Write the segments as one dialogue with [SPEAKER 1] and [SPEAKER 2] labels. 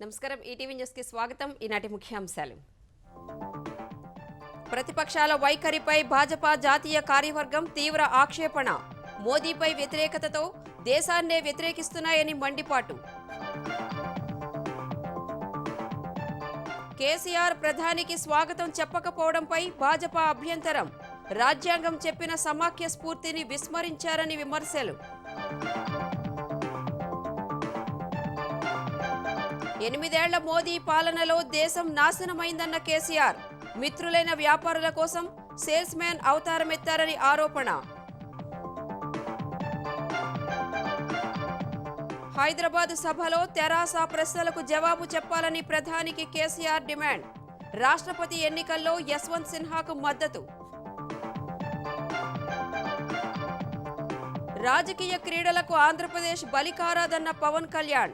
[SPEAKER 1] నమస్కారం ETV news కి స్వాగతం. ఈనాటి ముఖ్యాంశాలు. ప్రతిపక్షాల వైఖరిపై భాజపా జాతీయ కార్యవర్గం తీవ్ర ఆక్షేపణ. మోదీపై వ్యతిరేకతతో దేశాన్నే వ్యతిరేకిస్తున్నాయని మండిపాటు. కేసీఆర్ ప్రధానికి స్వాగతం చెప్పకపోవడంపై భాజపా అభ్యంతరం. రాజ్యాంగం చెప్పిన సమాఖ్య స్ఫూర్తిని విస్మరించారని విమర్శలు. 8 ఏళ్ల మోదీ పాలనలో దేశం నాశనమైందన్న కేసీఆర్. మిత్రులైన వ్యాపారుల కోసం సేల్స్ మ్యాన్ అవతారమెత్తారని ఆరోపణ. హైదరాబాద్ సభలో తెరాస ప్రశ్నలకు జవాబు చెప్పాలని ప్రధానికి కేసీఆర్ డిమాండ్. రాష్ట్రపతి ఎన్నికల్లో యశ్వంత్ సిన్హాకు మద్దతు. రాజకీయ క్రీడలకు ఆంధ్రప్రదేశ్ బలికారాదన్న పవన్ కళ్యాణ్.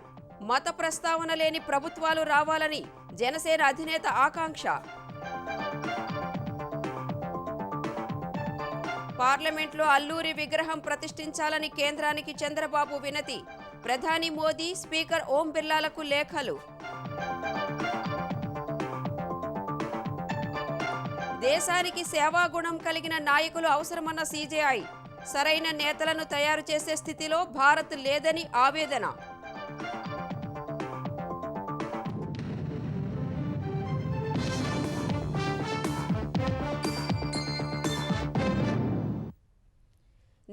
[SPEAKER 1] మత ప్రస్తావన లేని ప్రభుత్వాలు రావాలని జనసేన అధినేత ఆకాంక్ష. పార్లమెంట్లో అల్లూరి విగ్రహం ప్రతిష్ఠించాలని కేంద్రానికి చంద్రబాబు వినతి. ప్రధాని మోదీ, స్పీకర్ ఓం బిర్లాలకు లేఖలు. దేశానికి సేవాగుణం కలిగిన నాయకులు అవసరమన్న సీజేఐ. సరైన నేతలను తయారు చేసే స్థితిలో భారత్ లేదని ఆవేదన.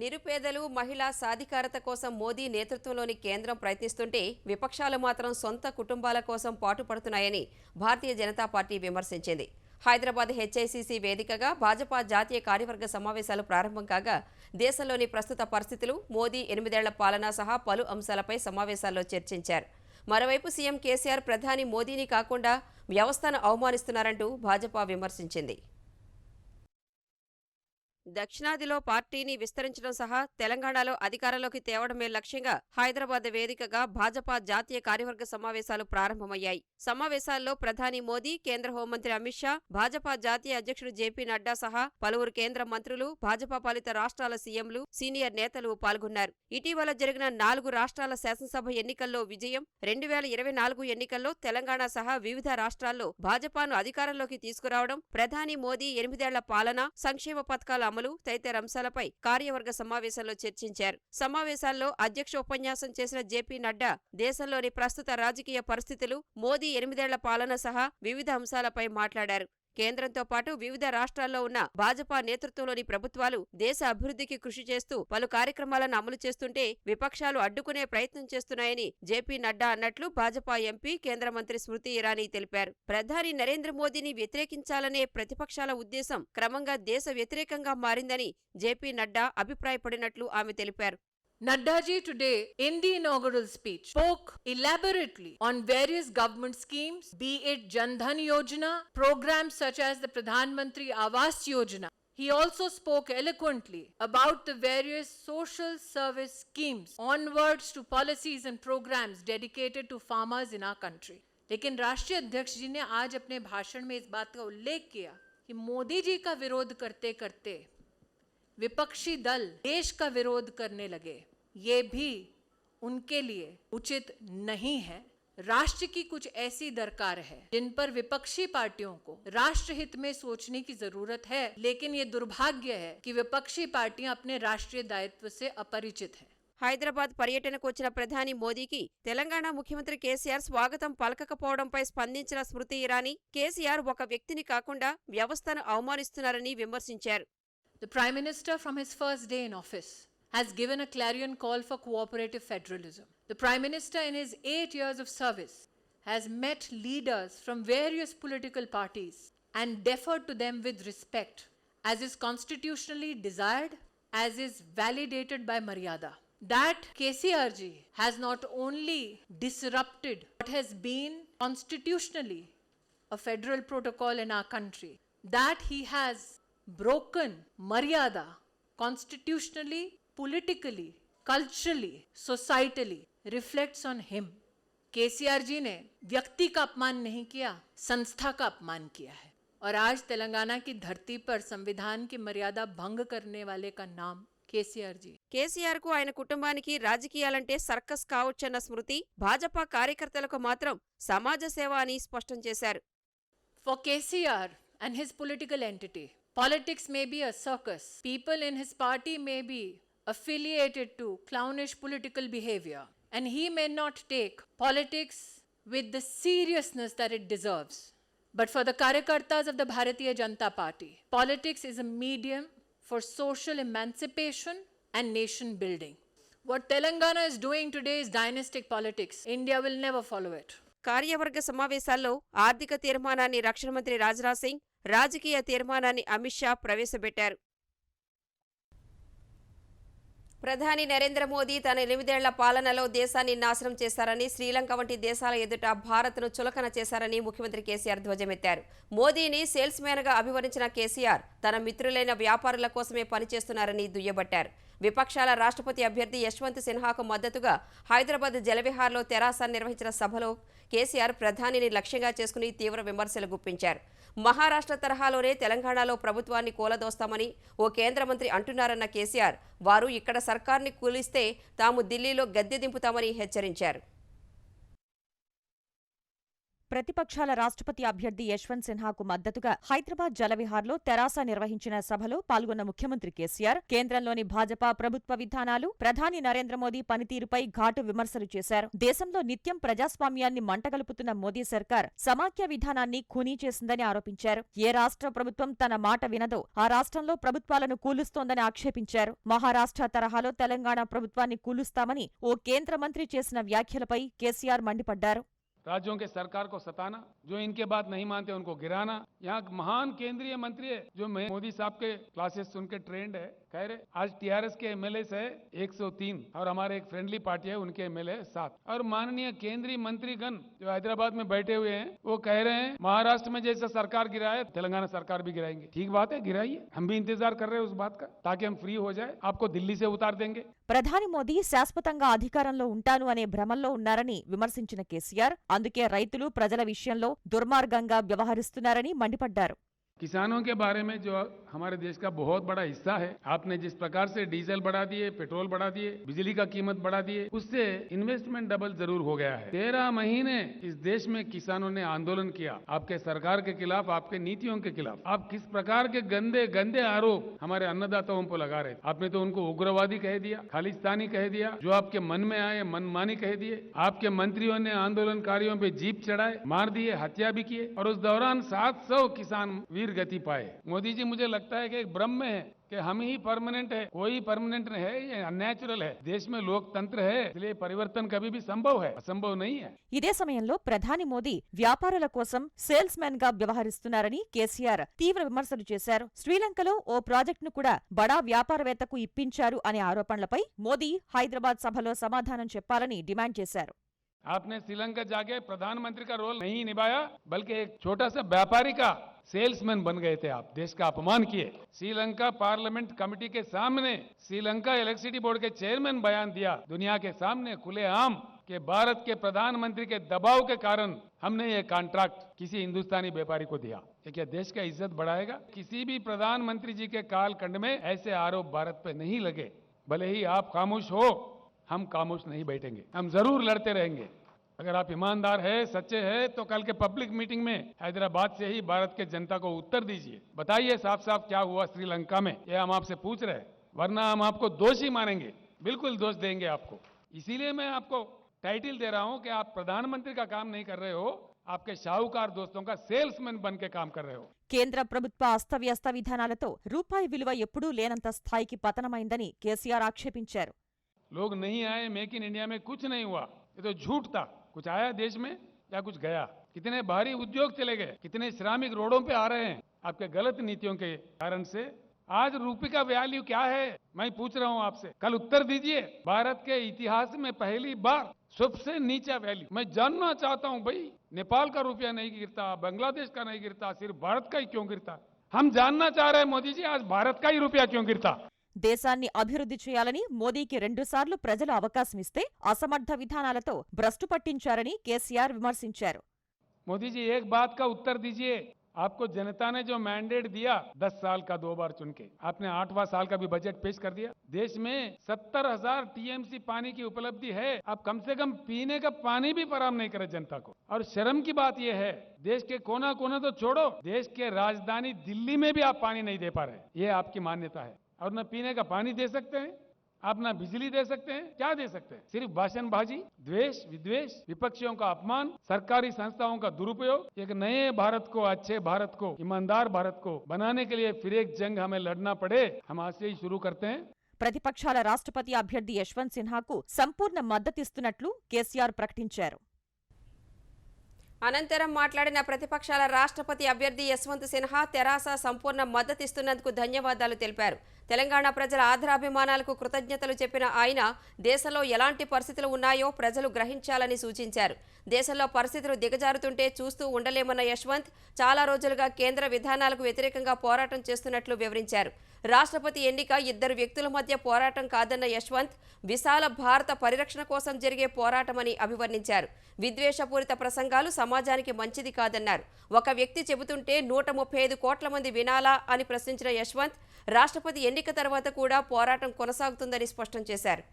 [SPEAKER 1] నిరుపేదలు, మహిళా సాధికారత కోసం మోదీ నేతృత్వంలోని కేంద్రం ప్రయత్నిస్తుంటే విపక్షాలు మాత్రం సొంత కుటుంబాల కోసం పాటుపడుతున్నాయని భారతీయ జనతా పార్టీ విమర్శించింది. హైదరాబాద్ హెచ్ఐసిసి వేదికగా భాజపా జాతీయ కార్యవర్గ సమావేశాలు ప్రారంభం కాగా దేశంలోని ప్రస్తుత పరిస్థితులు, మోదీ 8 ఏళ్ల పాలన సహా పలు అంశాలపై సమావేశాల్లో చర్చించారు. మరోవైపు సీఎం కేసీఆర్ ప్రధాని మోదీని కాకుండా వ్యవస్థను అవమానిస్తున్నారంటూ భాజపా విమర్శించింది. దక్షిణాదిలో పార్టీని విస్తరించడం సహా తెలంగాణలో అధికారంలోకి తేవడమే లక్ష్యంగా హైదరాబాద్ వేదికగా భాజపా జాతీయ కార్యవర్గ సమావేశాలు ప్రారంభమయ్యాయి. సమావేశాల్లో ప్రధాని మోదీ, కేంద్ర హోంమంత్రి అమిత్ షా, భాజపా జాతీయ అధ్యక్షుడు జేపీ నడ్డా సహా పలువురు కేంద్ర మంత్రులు, భాజపా పాలిత రాష్ట్రాల సీఎంలు, సీనియర్ నేతలు పాల్గొన్నారు. ఇటీవల జరిగిన 4 రాష్ట్రాల శాసనసభ ఎన్నికల్లో విజయం, 2024 ఎన్నికల్లో తెలంగాణ సహా వివిధ రాష్ట్రాల్లో భాజపాను అధికారంలోకి తీసుకురావడం, ప్రధాని మోదీ 8 ఏళ్ల పాలన, సంక్షేమ పథకాల అమలు తదితర అంశాలపై కార్యవర్గ సమావేశంలో చర్చించారు. సమావేశాల్లో అధ్యక్షోపన్యాసం చేసిన జేపీ నడ్డా దేశంలోని ప్రస్తుత రాజకీయ పరిస్థితులు, మోదీ 8 ఏళ్ల పాలన సహా వివిధ అంశాలపై మాట్లాడారు. కేంద్రంతో పాటు వివిధ రాష్ట్రాల్లో ఉన్న భాజపా నేతృత్వంలోని ప్రభుత్వాలు దేశ అభివృద్ధికి కృషి చేస్తూ పలు కార్యక్రమాలను అమలు చేస్తుంటే విపక్షాలు అడ్డుకునే ప్రయత్నం చేస్తున్నాయని జేపీ నడ్డా అన్నట్లు భాజపా ఎంపీ, కేంద్ర మంత్రి స్మృతి ఇరానీ తెలిపారు. ప్రధాని నరేంద్ర మోదీని వ్యతిరేకించాలనే ప్రతిపక్షాల ఉద్దేశం క్రమంగా దేశ వ్యతిరేకంగా మారిందని జేపీ నడ్డా అభిప్రాయపడినట్లు ఆమె తెలిపారు.
[SPEAKER 2] Nadda ji today in the inaugural speech spoke elaborately on various government schemes, be it Jan Dhan Yojana, programs such as the Pradhan Mantri Awas Yojana. He also spoke eloquently about the various social service schemes onwards to policies and programs dedicated to farmers in our country. लेकिन राष्ट्रीय अध्यक्ष जी ने आज अपने भाषण में इस बात का उल्लेख किया कि मोदी जी का विरोध करते करते विपक्षी दल देश का विरोध करने लगे. ये भी उनके लिए उचित नहीं है. राष्ट्र की कुछ ऐसी दरकार है जिन पर विपक्षी पार्टियों को राष्ट्रहित में सोचने की जरूरत है, लेकिन ये दुर्भाग्य है कि विपक्षी पार्टियां अपने राष्ट्रीय दायित्व से अपरिचित हैं.
[SPEAKER 1] హైదరాబాద్ పర్యటనకు వచ్చిన ప్రధాని మోదీకి తెలంగాణ ముఖ్యమంత్రి కేసీఆర్ స్వాగతం పలకకపోవడంపై స్పందించిన స్మృతి ఇరానీ కేసీఆర్ ఒక వ్యక్తిని కాకుండా వ్యవస్థను అవమానిస్తున్నారని విమర్శించారు.
[SPEAKER 2] The Prime Minister from his first day in office has given a clarion call for cooperative federalism. The Prime Minister in his 8 years of service has met leaders from various political parties and deferred to them with respect, as is constitutionally desired, as is validated by Maryada. That KCRG has not only disrupted what has been constitutionally a federal protocol in our country, that he has broken Maryada constitutionally, politically, culturally, societally reflects on him. KCR जी ने व्यक्ति का अपमान नहीं किया, संस्था का अपमान किया है. और आज तेलंगाना की धरती पर संविधान की मर्यादा भंग करने वाले का नाम KCR ji.
[SPEAKER 1] కేసీఆర్ కు ఆయన కుటుంబానికి రాజకీయాలంటే సర్కస్ కావచ్చన్న స్మృతి, భాజపా కార్యకర్తలకు మాత్రం సమాజ సేవ అని స్పష్టం చేశారు.
[SPEAKER 2] For KCR and his political entity, politics may be a circus. People in his party may be affiliated to clownish political behavior, and he may not take politics with the seriousness that it deserves. But for the Karyakartas of the Bharatiya Janata Party, politics is a medium for social emancipation and nation building. What Telangana is doing today is dynastic politics. India will never follow it.
[SPEAKER 1] కార్యవర్గ సమావేశాల్లో ఆర్థిక తీర్మానాన్ని రక్షణ మంత్రి రాజ్నాథ్ సింగ్, రాజకీయ తీర్మానాన్ని అమిత్ షా ప్రవేశపెట్టారు. ప్రధాని నరేంద్ర మోదీ తన 8 ఏళ్ల పాలనలో దేశాన్ని నాశనం చేశారని, శ్రీలంక వంటి దేశాల ఎదుట భారత్ను చులకన చేశారని ముఖ్యమంత్రి కేసీఆర్ ధ్వజమెత్తారు. మోదీని సేల్స్ మ్యాన్గా అభివర్ణించిన కేసీఆర్ తన మిత్రులైన వ్యాపారుల కోసమే పనిచేస్తున్నారని దుయ్యబట్టారు. విపక్షాల రాష్ట్రపతి అభ్యర్థి యశ్వంత్ సిన్హాకు మద్దతుగా హైదరాబాద్ జలవిహార్లో తెరాస నిర్వహించిన సభలో కేసీఆర్ ప్రధానిని లక్ష్యంగా చేసుకుని తీవ్ర విమర్శలు గుప్పించారు. మహారాష్ట్ర తరహాలోనే తెలంగాణలో ప్రభుత్వాన్ని కూలదోస్తామని ఓ కేంద్ర మంత్రి అంటున్నారన్న కేసీఆర్, వారు ఇక్కడ సర్కార్ని కూలిస్తే తాము ఢిల్లీలో గద్దె దింపుతామని హెచ్చరించారు.
[SPEAKER 3] ప్రతిపక్షాల రాష్ట్రపతి అభ్యర్థి యశ్వంత్ సిన్హాకు మద్దతుగా హైదరాబాద్ జలవిహార్లో తెరాస నిర్వహించిన సభలో పాల్గొన్న ముఖ్యమంత్రి కేసీఆర్ కేంద్రంలోని భాజపా ప్రభుత్వ విధానాలు, ప్రధాని నరేంద్ర మోదీ పనితీరుపై ఘాటు విమర్శలు చేశారు. దేశంలో నిత్యం ప్రజాస్వామ్యాన్ని మంటగలుపుతున్న మోదీ సర్కార్ సమాఖ్య విధానాన్ని ఖూనీ చేసిందని ఆరోపించారు. ఏ రాష్ట్ర ప్రభుత్వం తన మాట వినదో ఆ రాష్ట్రంలో ప్రభుత్వాలను కూలుస్తోందని ఆక్షేపించారు. మహారాష్ట్ర తరహాలో తెలంగాణ ప్రభుత్వాన్ని కూలుస్తామని ఓ కేంద్ర మంత్రి చేసిన వ్యాఖ్యలపై కేసీఆర్ మండిపడ్డారు.
[SPEAKER 4] राज्यों के सरकार को सताना, जो इनके बात नहीं मानते उनको गिराना। यहाँ महान केंद्रीय मंत्री है जो मोदी साहब के क्लासेस सुन के ट्रेंड है, कह रहे आज टीआरएस के एमएलए है 103 और हमारे एक फ्रेंडली पार्टी है उनके एमएलए 7 और माननीय केंद्रीय मंत्रीगण जो हैदराबाद में बैठे हुए हैं वो कह रहे हैं महाराष्ट्र में जैसा सरकार गिराया तेलंगाना सरकार भी गिराएंगे। ठीक बात है, गिराइए, हम भी इंतजार कर रहे हैं उस बात का ताकि हम फ्री हो जाए, आपको दिल्ली से उतार देंगे।
[SPEAKER 3] ప్రధాని మోదీ శాశ్వతంగా అధికారంలో ఉంటాను అనే భ్రమల్లో ఉన్నారని విమర్శించిన కేసీఆర్, అందుకే రైతులు ప్రజల విషయంలో దుర్మార్గంగా వ్యవహరిస్తున్నారని మండిపడ్డారు.
[SPEAKER 4] किसानों के बारे में जो हमारे देश का बहुत बड़ा हिस्सा है, आपने जिस प्रकार से डीजल बढ़ा दिए, पेट्रोल बढ़ा दिए, बिजली का कीमत बढ़ा दिए, उससे इन्वेस्टमेंट डबल जरूर हो गया है। 13 महीने इस देश में किसानों ने आंदोलन किया आपके सरकार के खिलाफ, आपके नीतियों के खिलाफ। आप किस प्रकार के गंदे गंदे आरोप हमारे अन्नदाताओं पर लगा रहे थे। आपने तो उनको उग्रवादी कह दिया, खालिस्तानी कह दिया, जो आपके मन में आए मनमानी कह दिए। आपके मंत्रियों ने आंदोलनकारियों पे जीप चढ़ाए, मार दिए, हत्या भी किए और उस दौरान 700 किसान गति पाए। मोदी जी मुझे लगता है कि एक भ्रम में है कि हम ही परमानेंट है, कोई परमानेंट है, ये अननेचुरल है। देश में लोकतंत्र है, इसलिए परिवर्तन कभी भी संभव है, असंभव नहीं है।
[SPEAKER 3] ఇదే సమయంలో ప్రధాని మోదీ వ్యాపారుల కోసం సేల్స్ మ్యాన్ గా వ్యవహరిస్తున్నారని కేసీఆర్ తీవ్ర విమర్శలు చేశారు. శ్రీలంకలో ఓ ప్రాజెక్టును కూడా బడా వ్యాపారవేత్తకు ఇప్పించారు అనే ఆరోపణలపై మోదీ హైదరాబాద్ సభలో సమాధానం చెప్పాలని డిమాండ్ చేశారు.
[SPEAKER 4] आपने श्रीलंका जाके प्रधानमंत्री का रोल नहीं निभाया, बल्कि एक छोटा सा व्यापारी का सेल्समैन बन गए थे। आप देश का अपमान किए। श्रीलंका पार्लियामेंट कमेटी के सामने श्रीलंका इलेक्ट्रिसिटी बोर्ड के चेयरमैन बयान दिया दुनिया के सामने खुलेआम कि भारत के प्रधानमंत्री के दबाव के कारण हमने ये कॉन्ट्रैक्ट किसी हिंदुस्तानी व्यापारी को दिया। क्या देश का इज्जत बढ़ाएगा? किसी भी प्रधानमंत्री जी के कालखंड में ऐसे आरोप भारत पे नहीं लगे। भले ही आप खामोश हो, हम खामोश नहीं बैठेंगे, हम जरूर लड़ते रहेंगे। अगर आप ईमानदार है, सच्चे हैं, तो कल के पब्लिक मीटिंग में हैदराबाद से ही भारत के जनता को उत्तर दीजिए, बताइए साफ साफ क्या हुआ श्रीलंका में। ये हम आपसे पूछ रहे हैं, वरना हम आपको दोषी मानेंगे, बिल्कुल दोष देंगे आपको। इसीलिए मैं आपको टाइटल दे रहा हूं कि आप प्रधानमंत्री का काम नहीं कर रहे हो, आपके शाहूकार दोस्तों का सेल्समैन बन के काम कर रहे हो।
[SPEAKER 3] కేంద్ర ప్రభుత్వ అస్తవ్యస్త విధానాలతో రూపాయి విలువ ఎప్పుడూ లేనంత స్థాయికి పతనమైందని కేసీఆర్ ఆక్షేపించారు.
[SPEAKER 4] लोग नहीं आए, मेक इन इंडिया में कुछ नहीं हुआ, ये तो झूठ था। कुछ आया देश में या कुछ गया? कितने भारी उद्योग चले गए, कितने श्रमिक रोडों पे आ रहे हैं आपके गलत नीतियों के कारण से। आज रुपये का वैल्यू क्या है मैं पूछ रहा हूं आपसे, कल उत्तर दीजिए। भारत के इतिहास में पहली बार सबसे नीचा वैल्यू। मैं जानना चाहता हूं भाई, नेपाल का रुपया नहीं गिरता, बांग्लादेश का नहीं गिरता, सिर्फ भारत का ही क्यों गिरता? हम जानना चाह रहे हैं मोदी जी, आज भारत का ही रुपया क्यों गिरता?
[SPEAKER 3] దేశాన్ని అభివృద్ధి చేయాలని మోదీకి 2 సార్లు ప్రజలు అవకాశమిస్తే అసమర్థ విధానాలతో భ్రష్టు పట్టించారని కేసీఆర్ విమర్శించారు.
[SPEAKER 4] मोदी जी एक बात का उत्तर दीजिए, आपको जनता ने जो मैंडेट दिया 10 साल का 2 बार चुन के, आपने 8वां साल का भी बजट पेश कर दिया। देश में 70,000 टीएमसी पानी की उपलब्धि है। आप कम से कम पीने का पानी भी फराहम नहीं करे जनता को। और शर्म की बात यह है, देश के कोना कोना तो छोड़ो, देश के राजधानी दिल्ली में भी आप पानी नहीं दे पा रहे। ये आपकी मान्यता है। और न पीने का पानी दे सकते हैं आप, ना बिजली दे सकते हैं, क्या दे सकते हैं? सिर्फ भाषणबाजी, द्वेष, विद्वेष, विपक्षियों का अपमान, सरकारी संस्थाओं का दुरुपयोग। एक नए भारत को, अच्छे भारत को, ईमानदार भारत को बनाने के लिए फिर एक जंग हमें लड़ना पड़े। हम आज से ही शुरू करते हैं।
[SPEAKER 3] ప్రతిపక్షాల రాష్ట్రపతి అభ్యర్థి యశ్వంత్ సిన్హాకు సంపూర్ణ మద్దతిస్తున్నట్లు కేసీఆర్ ప్రకటించారు.
[SPEAKER 1] అనంతరం మాట్లాడిన ప్రతిపక్షాల రాష్ట్రపతి అభ్యర్థి యశ్వంత్ సిన్హా తెరాస సంపూర్ణ మద్దతిస్తున్నందుకు ధన్యవాదాలు తెలిపారు. తెలంగాణ ప్రజల ఆదరాభిమానాలకు కృతజ్ఞతలు చెప్పిన ఆయన దేశంలో ఎలాంటి పరిస్థితులు ఉన్నాయో ప్రజలు గ్రహించాలని సూచించారు. దేశంలో పరిస్థితులు దిగజారుతుంటే చూస్తూ ఉండలేమన్న యశ్వంత్ చాలా రోజులుగా కేంద్ర విధానాలకు వ్యతిరేకంగా పోరాటం చేస్తున్నట్లు వివరించారు. రాష్ట్రపతి ఎన్నిక ఇద్దరు వ్యక్తుల మధ్య పోరాటం కాదన్న యశ్వంత్ విశాల భారత పరిరక్షణ కోసం జరిగే పోరాటమని అభివర్ణించారు. విద్వేషపూరిత ప్రసంగాలు సమాజానికి మంచిది కాదన్నారు. ఒక వ్యక్తి చెబుతుంటే 135 కోట్ల మంది వినాలా అని ప్రశ్నించిన యశ్వంత్ రాష్ట్రపతి ఎన్నిక తర్వాత కూడా పోరాటం కొనసాగుతుందని స్పష్టం చేశారు.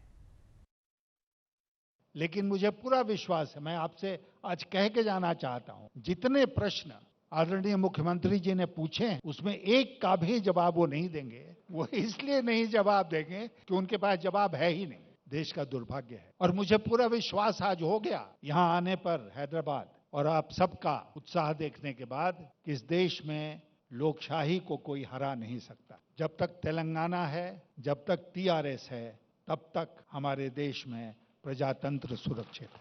[SPEAKER 5] लेकिन मुझे पूरा विश्वास है, मैं आपसे आज कह के जाना चाहता हूं, जितने प्रश्न आदरणीय मुख्यमंत्री जी ने पूछे उसमें एक का भी जवाब वो नहीं देंगे। वो इसलिए नहीं जवाब देंगे कि उनके पास जवाब है ही नहीं। देश का दुर्भाग्य है। और मुझे पूरा विश्वास आज हो गया यहां आने पर हैदराबाद और आप सबका उत्साह देखने के बाद कि इस देश में लोकशाही को कोई हरा नहीं सकता। जब तक तेलंगाना है, जब तक टीआरएस है, तब तक हमारे देश में ప్రజాతంత్ర సురక్షిత.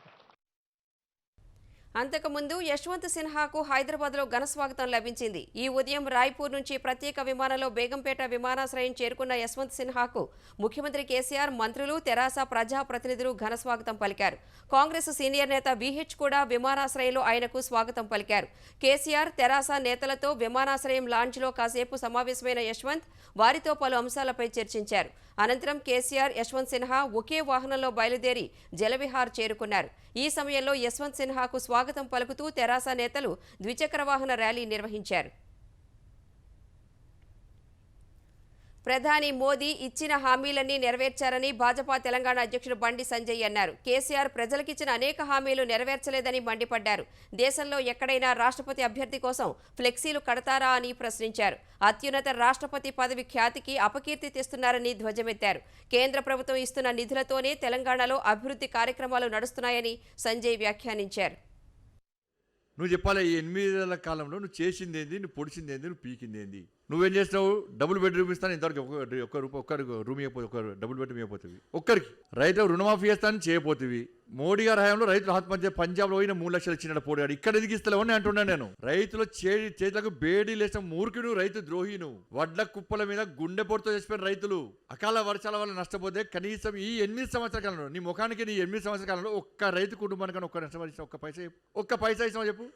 [SPEAKER 1] అంతకుముందు యశ్వంత్ సిన్హాకు హైదరాబాద్లో ఘన స్వాగతం లభించింది. ఈ ఉదయం రాయ్పూర్ నుంచి ప్రత్యేక విమానంలో బేగంపేట విమానాశ్రయం చేరుకున్న యశ్వంత్ సిన్హాకు ముఖ్యమంత్రి కేసీఆర్, మంత్రులు, తెరాస ప్రజాప్రతినిధులు ఘన స్వాగతం పలికారు. కాంగ్రెస్ సీనియర్ నేత వీహెచ్ కూడా విమానాశ్రయంలో ఆయనకు స్వాగతం పలికారు. కేసీఆర్, తెరాస నేతలతో విమానాశ్రయం లాంజ్లో కాసేపు సమావేశమైన యశ్వంత్ వారితో పలు అంశాలపై చర్చించారు. అనంతరం కేసీఆర్, యశ్వంత్ సిన్హా ఒకే వాహనంలో బయలుదేరి జలవిహార్ చేరుకున్నారు. ఈ సమయంలో యశ్వంత్ సిన్హాకు స్వాగతం పలుకుతూ తెరాస నేతలు ద్విచక్ర వాహన ర్యాలీ నిర్వహించారు. ప్రధాని మోదీ ఇచ్చిన హామీలన్నీ నెరవేర్చారని భాజపా తెలంగాణ అధ్యక్షుడు బండి సంజయ్ అన్నారు. కేసీఆర్ ప్రజలకిచ్చిన అనేక హామీలు నెరవేర్చలేదని మండిపడ్డారు. దేశంలో ఎక్కడైనా రాష్ట్రపతి అభ్యర్థి కోసం ఫ్లెక్సీలు కడతారా అని ప్రశ్నించారు. అత్యున్నత రాష్ట్రపతి పదవి ఖ్యాతికి అపకీర్తి తెస్తున్నారని ధ్వజమెత్తారు. కేంద్ర ప్రభుత్వం ఇస్తున్న నిధులతోనే తెలంగాణలో అభివృద్ధి కార్యక్రమాలు నడుస్తున్నాయని సంజయ్ వ్యాఖ్యానించారు.
[SPEAKER 6] నువ్వు చెప్పాలి, ఈ 8 ఏళ్ల కాలంలో నువ్వు చేసింది ఏంది, నువ్వు పొడిచింది ఏంది, నువ్వు పీకింది ఏంది? నువ్వేం చేస్తావు? డబుల్ బెడ్రూమ్ ఇస్తాను, ఇంతవరకు ఒక్కరికి రూమ్ ఇవ్వకపోతే, ఒక డబుల్ బెడ్రూమ్ ఇవ్వకపోతుంది. ఒక్కరికి రైతులు రుణమాఫీ చేస్తానని చేయపోతుంది. మోడీ గారి హయాంలో రైతులు ఆత్మహత్య, పంజాబ్లో పోయిన 3 లక్షలు ఇచ్చినాడు పోరాడు. ఇక్కడ ఎందుకు ఇస్తలేవని అంటున్నాను నేను. రైతుల చేతులకు బేడీ లేసిన మూర్ఖుడు, రైతు ద్రోహి నువ్వు. వడ్ల కుప్పల మీద గుండె పొడితో చచ్చిపోయిన రైతులు అకాల వర్షాల వల్ల నష్టపోతే కనీసం ఈ 8 సంవత్సరాల కాలంలో నీ ముఖానికి నీ 8 సంవత్సరాల కాలంలో ఒక్క రైతు కుటుంబానికి ఒక్క నష్టపరిచిన ఒక్క పైసా ఇస్తామని చెప్పు.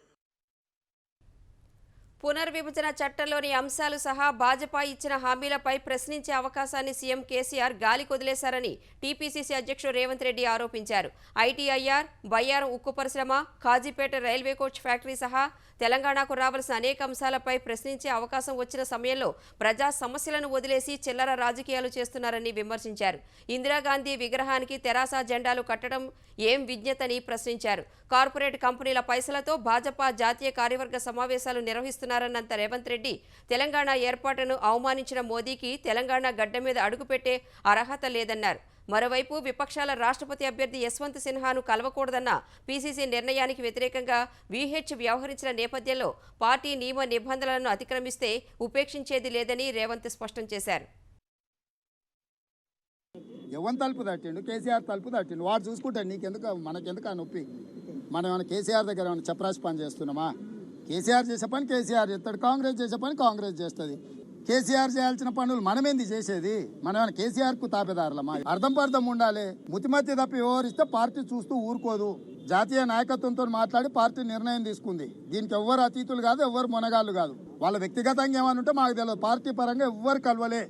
[SPEAKER 1] పునర్విభజన చట్టంలోని అంశాలు సహా భాజపా ఇచ్చిన హామీలపై ప్రశ్నించే అవకాశాన్ని సీఎం కేసీఆర్ గాలి కొదిలేశారని టీపీసీసీ అధ్యక్షుడు రేవంత్ రెడ్డి ఆరోపించారు. ఐటీఐఆర్, బయ్యారం ఉక్కు పరిశ్రమ, కాజీపేట రైల్వే కోచ్ ఫ్యాక్టరీ సహా తెలంగాణకు రావాల్సిన అనేక అంశాలపై ప్రశ్నించే అవకాశం వచ్చిన సమయంలో ప్రజా సమస్యలను వదిలేసి చిల్లర రాజకీయాలు చేస్తున్నారని విమర్శించారు. ఇందిరాగాంధీ విగ్రహానికి తెరాస జెండాలు కట్టడం ఏం విజ్ఞతని ప్రశ్నించారు. కార్పొరేట్ కంపెనీల పైసలతో భాజపా జాతీయ కార్యవర్గ సమావేశాలు నిర్వహిస్తున్నారన్నంత రేవంత్ రెడ్డి తెలంగాణ ఏర్పాటును అవమానించిన మోదీకి తెలంగాణ గడ్డ మీద అడుగుపెట్టే అర్హత లేదన్నారు. మరోవైపు విపక్షాల రాష్ట్రపతి అభ్యర్థి యశ్వంత్ సిన్హాను కలవకూడదన్న పీసీసీ నిర్ణయానికి వ్యతిరేకంగా వీహెచ్ వ్యవహరించిన నేపథ్యంలో పార్టీ నియమ నిబంధనలను అతిక్రమిస్తే ఉపేక్షించేది లేదని రేవంత్ స్పష్టం చేశారు.
[SPEAKER 7] ఎవరి తలుపు తట్టిండు? కేసీఆర్ తలుపు తట్టిండు. వాడు చూసుకుంటాడు. నీకెందుకు, మనకెందుకు ఆ నొప్పి? మనం ఏమైనా కేసీఆర్ దగ్గర ఏమైనా చపరాసి పని చేస్తున్నామా? కేసీఆర్ చేసే పని కేసీఆర్ చేస్తాడు, కాంగ్రెస్ చేసే పని కాంగ్రెస్ చేస్తుంది. కేసీఆర్ చేయాల్సిన పనులు మనమేంది చేసేది? మనం ఏమైనా కేసీఆర్కు తాపేదారులమా? అర్థం ఉండాలి. ముతిమతి తప్పి వ్యవహరిస్తే పార్టీ చూస్తూ ఊరుకోదు. జాతీయ నాయకత్వంతో మాట్లాడి పార్టీ నిర్ణయం తీసుకుంది. దీనికి ఎవ్వరు అతీతులు కాదు, ఎవ్వరు మొనగాళ్ళు కాదు. వాళ్ళ వ్యక్తిగతంగా ఏమని ఉంటే మాకు తెలియదు. పార్టీ పరంగా ఎవ్వరు కలవలే.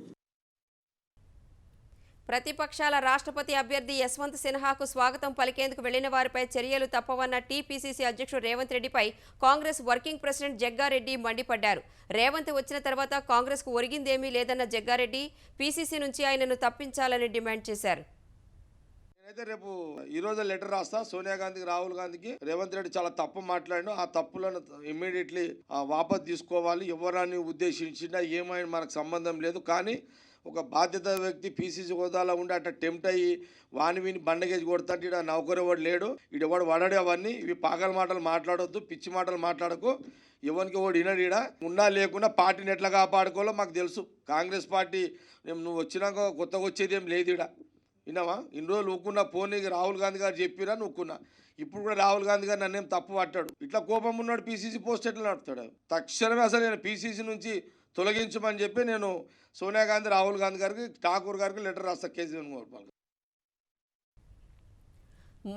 [SPEAKER 1] ప్రతిపక్షాల రాష్ట్రపతి అభ్యర్థి యశ్వంత్ సిన్హాకు స్వాగతం పలికేందుకు వెళ్లిన వారిపై చర్యలు తప్పవన్న టీపీసీసీ అధ్యక్షుడు రేవంత్ రెడ్డిపై కాంగ్రెస్ వర్కింగ్ ప్రెసిడెంట్ జగ్గారెడ్డి మండిపడ్డారు. రేవంత్ వచ్చిన తర్వాత కాంగ్రెస్కు ఒరిగిందేమీ లేదన్న జగ్గారెడ్డి పీసీసీ నుంచి ఆయనను తప్పించాలని డిమాండ్ చేశారు.
[SPEAKER 8] అయితే రేపు ఈ రోజు లెటర్ రాస్తా సోనియా గాంధీకి, రాహుల్ గాంధీకి. రేవంత్ రెడ్డి చాలా తప్పు మాట్లాడిన ఆ తప్పులను ఇమ్మీడియట్లీ వాపసు తీసుకోవాలి. ఎవరాన్ని ఉద్దేశించినా ఏమైనా మనకు సంబంధం లేదు. కానీ ఒక బాధ్యత వ్యక్తి పీసీసీ హోదాలో ఉండి అట్లా టెంప్ట్ అయ్యి వాని విని బండగేసి కొడతాంటే ఇక్కడ నౌకరెవడు లేడు. ఈడెవడు వడడే అవన్నీ ఇవి పాగల మాటలు మాట్లాడొద్దు, పిచ్చి మాటలు మాట్లాడకు. ఎవరికి ఓడి వినడు. ఈడ ఉన్నా లేకున్నా పార్టీని ఎట్లా కాపాడుకోవాలో మాకు తెలుసు. కాంగ్రెస్ పార్టీ నువ్వు వచ్చినాక కొత్తగా వచ్చేది ఏం లేదు. ఈడ విన్నావా? ఇన్ని రోజులు ఊకున్నా పోనీకి రాహుల్ గాంధీ గారు చెప్పిరా నువ్వుకున్నా. ఇప్పుడు కూడా రాహుల్ గాంధీ గారు నన్నేం తప్పు పట్టాడు. ఇట్లా కోపం ఉన్నాడు పీసీసీ పోస్ట్ ఎట్లా నడుపుతాడు? తక్షణమే అసలు నేను పీసీసీ నుంచి తొలగించమని చెప్పి నేను సోనియా గాంధీ, రాహుల్ గాంధీ గారికి, ఠాకూర్ గారికి లెటర్ రాస్తా. కేసీఆర్ గోపాల్.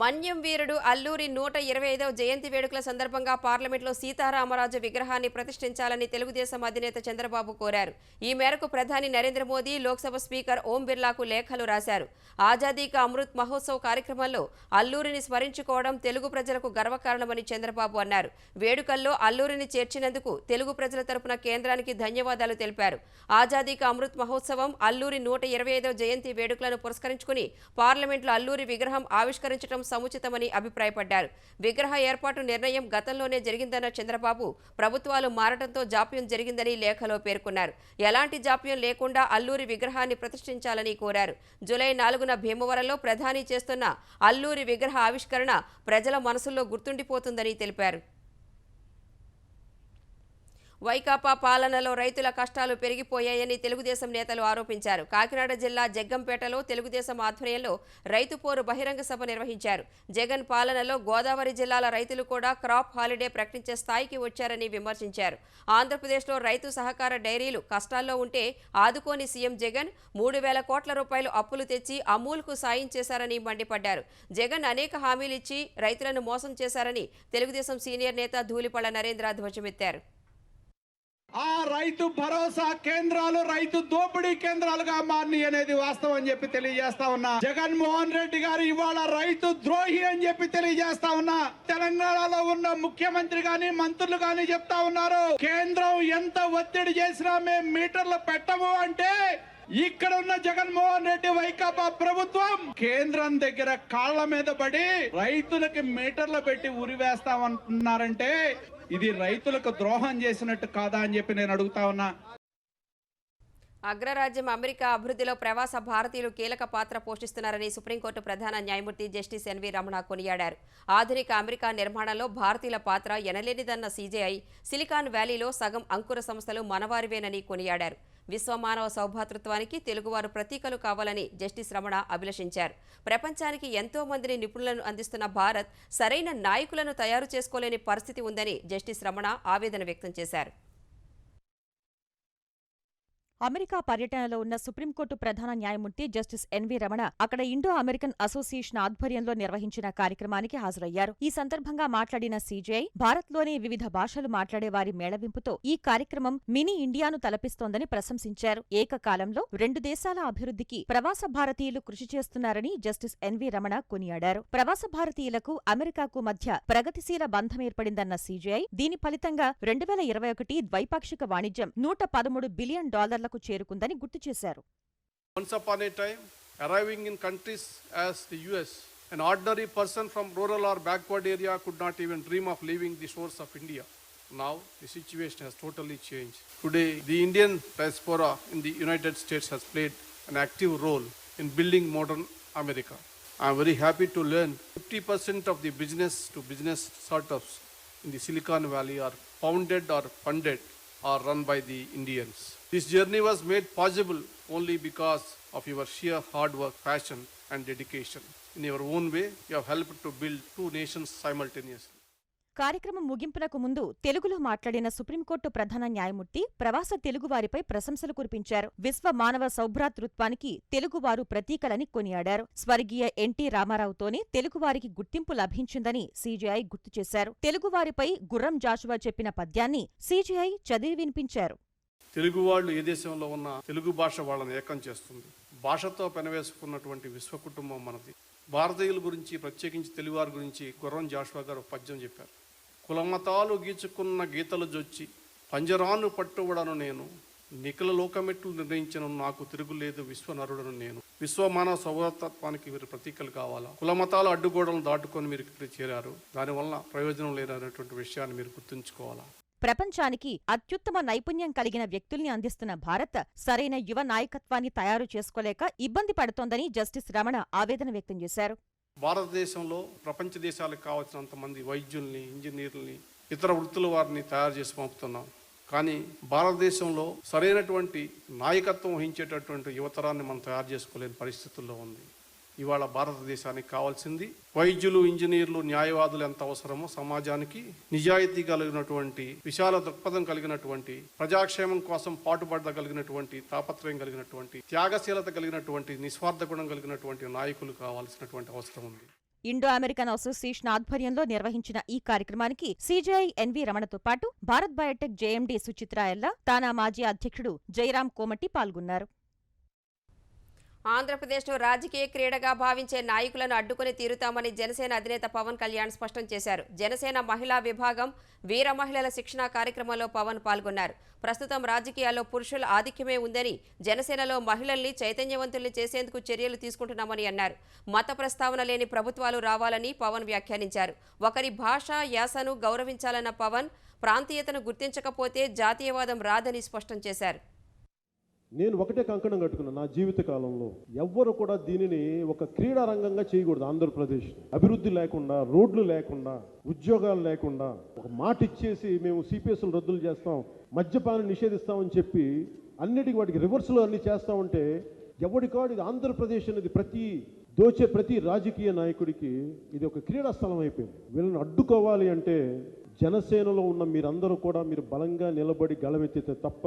[SPEAKER 1] మన్యం వీరుడు అల్లూరి 125వ జయంతి వేడుకల సందర్భంగా పార్లమెంట్లో సీతారామరాజు విగ్రహాన్ని ప్రతిష్ఠించాలని తెలుగుదేశం అధినేత చంద్రబాబు కోరారు. ఈ మేరకు ప్రధాని నరేంద్ర మోదీ లోక్సభ స్పీకర్ ఓం బిర్లాకు లేఖలు రాశారు. ఆజాదీ కా అమృత్ మహోత్సవ్ కార్యక్రమంలో అల్లూరిని స్మరించుకోవడం తెలుగు ప్రజలకు గర్వకారణమని చంద్రబాబు అన్నారు. వేడుకల్లో అల్లూరిని చేర్చినందుకు తెలుగు ప్రజల తరపున కేంద్రానికి ధన్యవాదాలు తెలిపారు. ఆజాదీ కా అమృత్ మహోత్సవం అల్లూరి 125వ జయంతి వేడుకలను పురస్కరించుకుని పార్లమెంట్లో అల్లూరి విగ్రహం ఆవిష్కరించడం సముచితమని అభిప్రాయపడ్డారు. విగ్రహ ఏర్పాటు నిర్ణయం గతంలోనే జరిగిందన్న చంద్రబాబు ప్రభుత్వాలు మారడంతో జాప్యం జరిగిందని లేఖలో పేర్కొన్నారు. ఎలాంటి జాప్యం లేకుండా అల్లూరి విగ్రహాన్ని ప్రతిష్ఠించాలని కోరారు. జూలై 4న భీమవరంలో ప్రధాని చేస్తున్న అల్లూరి విగ్రహ ఆవిష్కరణ ప్రజల మనసుల్లో గుర్తుండిపోతుందని తెలిపారు. వైకాపా పాలనలో రైతుల కష్టాలు పెరిగిపోయాయని తెలుగుదేశం నేతలు ఆరోపించారు. కాకినాడ జిల్లా జగ్గంపేటలో తెలుగుదేశం ఆధ్వర్యంలో రైతు పోరు బహిరంగ సభ నిర్వహించారు. జగన్ పాలనలో గోదావరి జిల్లాల రైతులు కూడా క్రాప్ హాలిడే ప్రకటించే స్థాయికి వచ్చారని విమర్శించారు. ఆంధ్రప్రదేశ్లో రైతు సహకార డైరీలు కష్టాల్లో ఉంటే ఆదుకోని సీఎం జగన్ 3,000 కోట్ల రూపాయలు అప్పులు తెచ్చి అమూల్కు సాయం చేశారని మండిపడ్డారు. జగన్ అనేక హామీలిచ్చి రైతులను మోసం చేశారని తెలుగుదేశం సీనియర్ నేత ధూళిపళ్ల నరేంద్ర ధ్వజమెత్తారు.
[SPEAKER 9] ఆ రైతు భరోసా కేంద్రాలు రైతు దోపిడీ కేంద్రాలుగా మారినాయి అనేది వాస్తవం అని చెప్పి తెలియజేస్తా ఉన్నా. జగన్మోహన్ రెడ్డి గారు ఇవాళ రైతు ద్రోహి అని చెప్పి తెలియజేస్తా ఉన్నా. తెలంగాణలో ఉన్న ముఖ్యమంత్రి గాని మంత్రులు గాని చెప్తా ఉన్నారు, కేంద్రం ఎంత ఒత్తిడి చేసినా మేము మీటర్లు పెట్టము అంటే ఇక్కడ ఉన్న జగన్మోహన్ రెడ్డి వైకాపా ప్రభుత్వం కేంద్రం దగ్గర కాళ్ల మీద పడి రైతులకి మీటర్లు పెట్టి ఉరివేస్తామంటున్నారంటే ఇది రైతులకు ద్రోహం చేసినట్టు కాదా అని చెప్పి నేను అడుగుతా ఉన్నా.
[SPEAKER 1] అగ్రరాజ్యం అమెరికా అభివృద్ధిలో ప్రవాస భారతీయులు కీలక పాత్ర పోషిస్తున్నారని సుప్రీంకోర్టు ప్రధాన న్యాయమూర్తి జస్టిస్ ఎన్వి రమణ కొనియాడారు. ఆధునిక అమెరికా నిర్మాణంలో భారతీయుల పాత్ర ఎనలేనిదన్న సీజేఐ సిలికాన్ వ్యాలీలో సగం అంకుర సంస్థలు మనవారివేనని కొనియాడారు. విశ్వమానవ సౌభాతృత్వానికి తెలుగువారు ప్రతీకలు కావాలని జస్టిస్ రమణ అభిలషించారు. ప్రపంచానికి ఎంతో మందిని నిపుణులను అందిస్తున్న భారత్ సరైన నాయకులను తయారు చేసుకోలేని పరిస్థితి ఉందని జస్టిస్ రమణ ఆవేదన వ్యక్తం చేశారు.
[SPEAKER 3] అమెరికా పర్యటనలో ఉన్న సుప్రీంకోర్టు ప్రధాన న్యాయమూర్తి జస్టిస్ ఎన్వి రమణ అక్కడ ఇండో అమెరికన్ అసోసియేషన్ ఆధ్వర్యంలో నిర్వహించిన కార్యక్రమానికి హాజరయ్యారు. ఈ సందర్భంగా మాట్లాడిన సీజేఐ భారత్లోని వివిధ భాషలు మాట్లాడే వారి మేళవింపుతో ఈ కార్యక్రమం మినీ ఇండియాను తలపిస్తోందని ప్రశంసించారు. ఏకకాలంలో 2 దేశాల అభివృద్ధికి ప్రవాస భారతీయులు కృషి చేస్తున్నారని జస్టిస్ ఎన్వి రమణ కొనియాడారు. ప్రవాస భారతీయులకు అమెరికాకు మధ్య ప్రగతిశీల బంధం ఏర్పడిందన్న సీజేఐ దీని ఫలితంగా 2021 ద్వైపాక్షిక వాణిజ్యం $113 బిలియన్ చేరుకుందని గుర్తు చేశారు.
[SPEAKER 10] Once upon a time, arriving in countries as the US, an ordinary person from rural or backward area could not even dream of leaving the shores of India. Now, the situation has totally changed. Today, the Indian diaspora in the United States has played an active role in building modern America. I am very happy to learn 50% of the business-to-business startups in the Silicon Valley are founded or funded or run by the Indians. This journey was made possible only because of your sheer hard work, passion and dedication. In your own way, you have helped to build 2 nations simultaneously.
[SPEAKER 3] కార్యక్రమం ముగింపునకు ముందు తెలుగులో మాట్లాడిన supreme court ప్రధాన న్యాయమూర్తి ప్రవాస తెలుగువారిపై ప్రశంసలు కురిపించారు. విశ్వ మానవ సౌభ్రాతృత్వానికి తెలుగువారు ప్రతీకలని కొనియాడారు. స్వర్గీయ ఎన్టీ రామారావుతోనే తెలుగువారికి గుర్తింపు లభించిందని సీజేఐ గుర్తు చేశారు. తెలుగువారిపై గుర్రం జాషువా చెప్పిన పద్యాన్ని సీజేఐ చదివి వినిపించారు.
[SPEAKER 10] తెలుగు వాళ్ళు ఏ దేశంలో ఉన్న తెలుగు భాష వాళ్ళని ఏకం చేస్తుంది. భాషతో పెనవేసుకున్నటువంటి విశ్వకుటుంబం మనది. భారతీయుల గురించి, ప్రత్యేకించి తెలుగువారి గురించి గుర్రం జాషువా గారు పద్యం చెప్పారు. కులమతాలు గీచుకున్న గీతలు జొచ్చి పంజరాను పట్టుబడను నేను, నిఖిల లోకమెట్లు నిర్ణయించను నాకు తిరుగులేదు విశ్వనరుడను నేను. విశ్వమానవ సౌరతత్వానికి మీరు ప్రతీకలు కావాలా? కులమతాలు అడ్డుగోడలను దాటుకొని మీరు ఇక్కడ చేరారు, దానివల్ల ప్రయోజనం లేదనేటువంటి విషయాన్ని మీరు గుర్తుంచుకోవాలా?
[SPEAKER 3] ప్రపంచానికి అత్యుత్తమ నైపుణ్యం కలిగిన వ్యక్తుల్ని అందిస్తున్న భారత్ సరైన యువ నాయకత్వాన్ని తయారు చేసుకోలేక ఇబ్బంది పడుతోందని జస్టిస్ రమణ ఆవేదన వ్యక్తం చేశారు.
[SPEAKER 10] భారతదేశంలో ప్రపంచ దేశాలకు కావాల్సినంత మంది వైద్యుల్ని, ఇంజనీర్లని, ఇతర వృత్తుల వారిని తయారు చేసి పంపుతున్నాం. కానీ భారతదేశంలో సరైనటువంటి నాయకత్వం వహించేటటువంటి యువతరాన్ని మనం తయారు చేసుకోలేని పరిస్థితుల్లో ఉంది. ఇవాళ భారతదేశానికి కావాల్సింది వైద్యులు, ఇంజనీర్లు, న్యాయవాదులు ఎంత అవసరమో సమాజానికి నిజాయితీ కలిగినటువంటి, విశాల దృక్పథం కలిగినటువంటి, ప్రజాక్షేమం కోసం పాటుపడగలిగినటువంటి, తాపత్రయం కలిగినటువంటి, త్యాగశీలత కలిగినటువంటి, నిస్వార్థ గుణం కలిగినటువంటి నాయకులు కావాల్సినటువంటి అవసరం ఉంది.
[SPEAKER 3] ఇండో అమెరికన్ అసోసియేషన్ ఆధ్వర్యంలో నిర్వహించిన ఈ కార్యక్రమానికి సిజేఐ ఎన్వి రమణతో పాటు భారత్ బయోటెక్ జేఎండీ సుచిత్రా ఎల్లా, తానా మాజీ అధ్యక్షుడు జయరాం కోమటి పాల్గొన్నారు.
[SPEAKER 1] ఆంధ్రప్రదేశ్ను రాజకీయ క్రీడగా భావించే నాయకులను అడ్డుకుని తీరుతామని జనసేన అధినేత పవన్ కళ్యాణ్ స్పష్టం చేశారు. జనసేన మహిళా విభాగం వీర మహిళల శిక్షణా కార్యక్రమంలో పవన్ పాల్గొన్నారు. ప్రస్తుతం రాజకీయాల్లో పురుషుల ఆధిక్యమే ఉందని, జనసేనలో మహిళల్ని చైతన్యవంతుల్ని చేసేందుకు చర్యలు తీసుకుంటున్నామని అన్నారు. మత ప్రస్తావన లేని ప్రభుత్వాలు రావాలని పవన్ వ్యాఖ్యానించారు. ఒకరి భాష, యాసను గౌరవించాలన్న పవన్ ప్రాంతీయతను గుర్తించకపోతే జాతీయవాదం రాదని స్పష్టం చేశారు.
[SPEAKER 11] నేను ఒకటే కంకణం కట్టుకున్నాను నా జీవిత కాలంలో, ఎవ్వరు కూడా దీనిని ఒక క్రీడా రంగంగా చేయకూడదు. ఆంధ్రప్రదేశ్ అభివృద్ధి లేకుండా, రోడ్లు లేకుండా, ఉద్యోగాలు లేకుండా, ఒక మాట ఇచ్చేసి మేము సిపిఎస్లు రద్దులు చేస్తాం, మద్యపానం నిషేధిస్తామని చెప్పి అన్నిటికీ వాటికి రివర్స్లో అన్ని చేస్తామంటే ఎవడికాడు ఇది ఆంధ్రప్రదేశ్ అనేది ప్రతి రాజకీయ నాయకుడికి ఇది ఒక క్రీడా స్థలం అయిపోయింది. వీళ్ళని అడ్డుకోవాలి అంటే జనసేనలో ఉన్న మీరందరూ కూడా మీరు బలంగా నిలబడి గళమెత్తితే తప్ప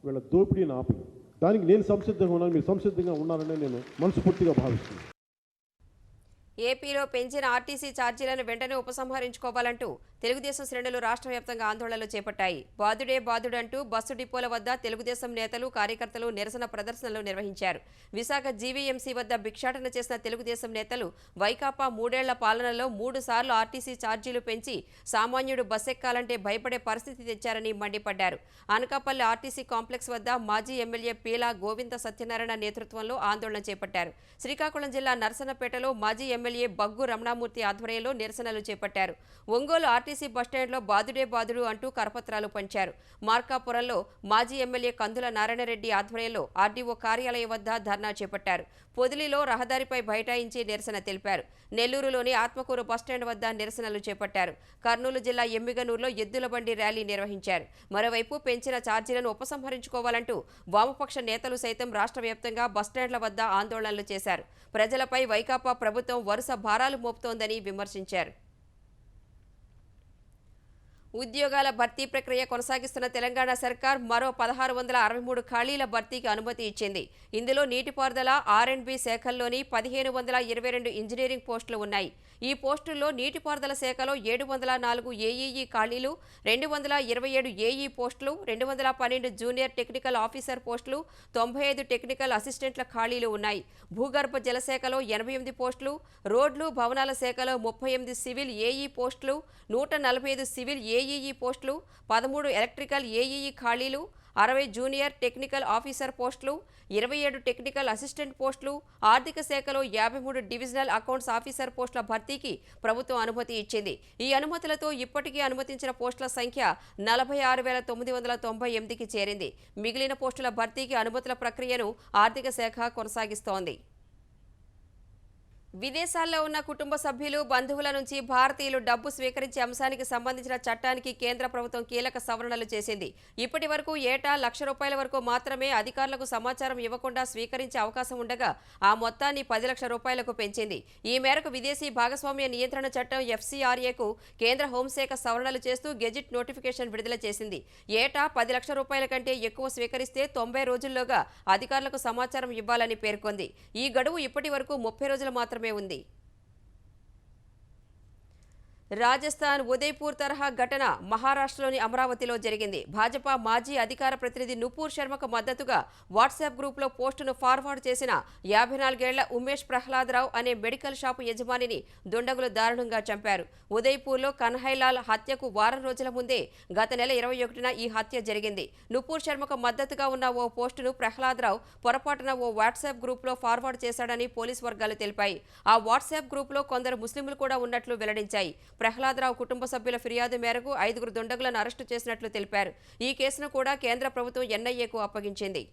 [SPEAKER 11] వీళ్ళ దోపిడీని ఆపలేదు. దానికి నేను సంసిద్ధంగా ఉన్నాను, మీరు సంసిద్ధంగా ఉన్నారనే నేను మనస్ఫూర్తిగా భావిస్తున్నాను.
[SPEAKER 1] ఏపీలో పెంచిన ఆర్టీసీ ఛార్జీలను వెంటనే ఉపసంహరించుకోవాలంటూ తెలుగుదేశం శ్రేణులు రాష్ట్ర వ్యాప్తంగా ఆందోళనలు చేపట్టాయి. బాదుడే బాదుడంటూ బస్సు డిపోల వద్ద తెలుగుదేశం నేతలు, కార్యకర్తలు నిరసన ప్రదర్శనలు నిర్వహించారు. విశాఖ జీవీఎంసీ వద్ద భిక్షాటన చేసిన తెలుగుదేశం నేతలు వైకాపా 3 ఏళ్ల పాలనలో 3 సార్లు ఆర్టీసీ ఛార్జీలు పెంచి సామాన్యుడు బస్సెక్కాలంటే భయపడే పరిస్థితి తెచ్చారని మండిపడ్డారు. అనకాపల్లి ఆర్టీసీ కాంప్లెక్స్ వద్ద మాజీ ఎమ్మెల్యే పీలా గోవింద సత్యనారాయణ నేతృత్వంలో ఆందోళన చేపట్టారు. శ్రీకాకుళం జిల్లా నర్సన్నపేటలో మాజీ ఎమ్మెల్యే బగ్గు రమణామూర్తి ఆధ్వర్యంలో నిరసనలు చేపట్టారు. ఒంగోలు ఆర్టీసీ బస్టాండ్లో బాదుడే బాదుడు అంటూ కరపత్రాలు పంచారు. మార్కాపురంలో మాజీ ఎమ్మెల్యే కందుల నారాయణరెడ్డి ఆధ్వర్యంలో ఆర్డీఓ కార్యాలయం వద్ద ధర్నా చేపట్టారు. పొదిలిలో రహదారిపై బైఠాయించి నిరసన తెలిపారు. నెల్లూరులోని ఆత్మకూరు బస్టాండ్ వద్ద నిరసనలు చేపట్టారు. కర్నూలు జిల్లా ఎమ్మిగనూరులో ఎద్దుల బండి ర్యాలీ నిర్వహించారు. మరోవైపు పెంచిన ఛార్జీలను ఉపసంహరించుకోవాలంటూ వామపక్ష నేతలు సైతం రాష్ట్ర వ్యాప్తంగా బస్టాండ్ల వద్ద ఆందోళనలు చేశారు. ప్రజలపై వైకాపా ప్రభుత్వం వరుస భారాలు మోపుతోందని విమర్శించారు. ఉద్యోగాల భర్తీ ప్రక్రియ కొనసాగిస్తున్న తెలంగాణ సర్కార్ మరో 1663 ఖాళీల భర్తీకి అనుమతి ఇచ్చింది. ఇందులో నీటిపారుదల, R&B శాఖల్లోని 1522 ఇంజనీరింగ్ పోస్టులు ఉన్నాయి. ఈ పోస్టుల్లో నీటిపారుదల శాఖలో 704 ఏఈఈ ఖాళీలు, 227 ఏఈ పోస్టులు, 212 జూనియర్ టెక్నికల్ ఆఫీసర్ పోస్టులు, 95 టెక్నికల్ అసిస్టెంట్ల ఖాళీలు ఉన్నాయి. భూగర్భ జలశాఖలో 88 పోస్టులు, రోడ్లు, భవనాల శాఖలో 38 సివిల్ ఏఈ పోస్టులు, 145 సివిల్ ఏఈఈ పోస్టులు, 13 ఎలక్ట్రికల్ ఏఈఈ ఖాళీలు, 60 జూనియర్ టెక్నికల్ ఆఫీసర్ పోస్టులు, 27 టెక్నికల్ అసిస్టెంట్ పోస్టులు, ఆర్థిక శాఖలో 53 డివిజనల్ అకౌంట్స్ ఆఫీసర్ పోస్టుల భర్తీకి ప్రభుత్వం అనుమతి ఇచ్చింది. ఈ అనుమతులతో ఇప్పటికీ అనుమతించిన పోస్టుల సంఖ్య 46,998కి చేరింది. మిగిలిన పోస్టుల భర్తీకి అనుమతుల ప్రక్రియను ఆర్థిక శాఖ కొనసాగిస్తోంది. విదేశాల్లో ఉన్న కుటుంబ సభ్యులు, బంధువుల నుంచి భారతీయులు డబ్బు స్వీకరించే అంశానికి సంబంధించిన చట్టానికి కేంద్ర ప్రభుత్వం కీలక సవరణలు చేసింది. ఇప్పటి వరకు ఏటా ₹1,00,000 వరకు మాత్రమే అధికారులకు సమాచారం ఇవ్వకుండా స్వీకరించే అవకాశం ఉండగా ఆ మొత్తాన్ని ₹10,00,000కు పెంచింది. ఈ మేరకు విదేశీ భాగస్వామ్య నియంత్రణ చట్టం FCRAకు కేంద్ర హోంశాఖ సవరణలు చేస్తూ గెజిట్ నోటిఫికేషన్ విడుదల చేసింది. ఏటా ₹10,00,000 కంటే ఎక్కువ స్వీకరిస్తే 90 రోజుల్లోగా అధికారులకు సమాచారం ఇవ్వాలని పేర్కొంది. ఈ గడువు ఇప్పటి వరకు 30 రోజులు మాత్రమే ఉంది. రాజస్థాన్ ఉదయ్పూర్ తరహా ఘటన మహారాష్ట్రలోని అమరావతిలో జరిగింది. భాజపా మాజీ అధికార ప్రతినిధి నుపూర్ శర్మకు మద్దతుగా వాట్సాప్ గ్రూపులో పోస్టును ఫార్వర్డ్ చేసిన 54 ఏళ్ల ఉమేష్ ప్రహ్లాదరావు అనే మెడికల్ షాపు యజమానిని దుండగులు దారుణంగా చంపారు. ఉదయ్పూర్లో కన్హైలాల్ హత్యకు వారం రోజుల ముందే గత నెల 21న ఈ హత్య జరిగింది. నుపూర్ శర్మకు మద్దతుగా ఉన్న ఓ పోస్టును ప్రహ్లాదరావు పొరపాటున ఓ వాట్సాప్ గ్రూపులో ఫార్వర్డ్ చేశాడని పోలీసు వర్గాలు తెలిపాయి. ఆ వాట్సాప్ గ్రూపులో కొందరు ముస్లింలు కూడా ఉన్నట్లు వెల్లడించాయి. ప్రహ్లాదరావు కుటుంబ సభ్యుల ఫిర్యాదు మేరకు 5 దుండగులను అరెస్టు చేసినట్లు తెలిపారు. ఈ కేసును కూడా కేంద్ర ప్రభుత్వం ఎన్ఐఏకు అప్పగించింది.